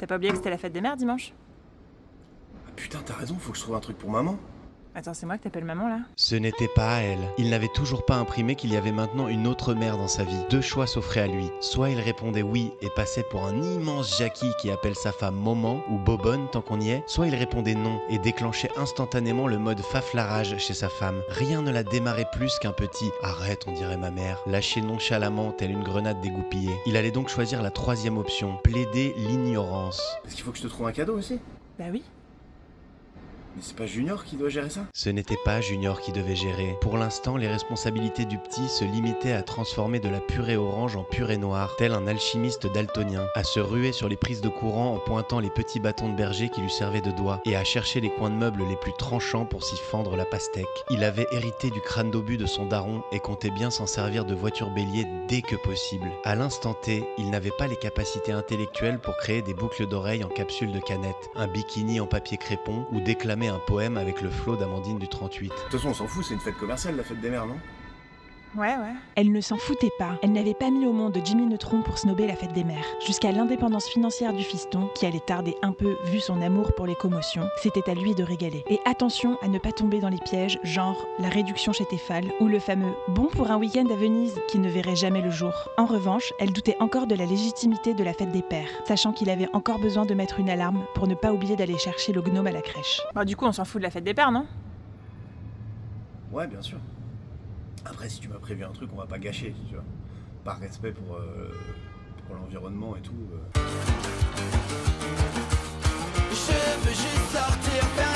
T'as pas oublié que c'était la fête des mères dimanche? Ah putain, t'as raison, faut que je trouve un truc pour maman. Attends, c'est moi que t'appelles maman là? Ce n'était pas à elle. Il n'avait toujours pas imprimé qu'il y avait maintenant une autre mère dans sa vie. Deux choix s'offraient à lui. Soit il répondait oui et passait pour un immense Jackie qui appelle sa femme maman ou bobonne tant qu'on y est, soit il répondait non et déclenchait instantanément le mode faflarage chez sa femme. Rien ne la démarrait plus qu'un petit « arrête on dirait ma mère » lâché nonchalamment telle une grenade dégoupillée. Il allait donc choisir la troisième option, plaider l'ignorance. Est-ce qu'il faut que je te trouve un cadeau aussi? Bah oui. Mais c'est pas Junior qui doit gérer ça? Ce n'était pas Junior qui devait gérer. Pour l'instant, les responsabilités du petit se limitaient à transformer de la purée orange en purée noire, tel un alchimiste daltonien, à se ruer sur les prises de courant en pointant les petits bâtons de berger qui lui servaient de doigts, et à chercher les coins de meubles les plus tranchants pour s'y fendre la pastèque. Il avait hérité du crâne d'obus de son daron et comptait bien s'en servir de voiture bélier dès que possible. À l'instant T, il n'avait pas les capacités intellectuelles pour créer des boucles d'oreilles en capsule de canette, un bikini en papier crépon ou déclamer un poème avec le flot d'Amandine du 38. De toute façon, on s'en fout, c'est une fête commerciale, la fête des mères, non? Ouais. Elle ne s'en foutait pas. Elle n'avait pas mis au monde Jimmy Neutron pour snober la fête des mères. Jusqu'à l'indépendance financière du fiston, qui allait tarder un peu vu son amour pour les commotions, c'était à lui de régaler. Et attention à ne pas tomber dans les pièges, genre la réduction chez Tefal ou le fameux « bon pour un week-end à Venise » qui ne verrait jamais le jour. En revanche, elle doutait encore de la légitimité de la fête des pères, sachant qu'il avait encore besoin de mettre une alarme pour ne pas oublier d'aller chercher le gnome à la crèche. Bah du coup, on s'en fout de la fête des pères, non? Ouais, bien sûr. Après, si tu m'as prévu un truc, on va pas gâcher, tu vois. Par respect pour l'environnement et tout. Je veux juste sortir, faire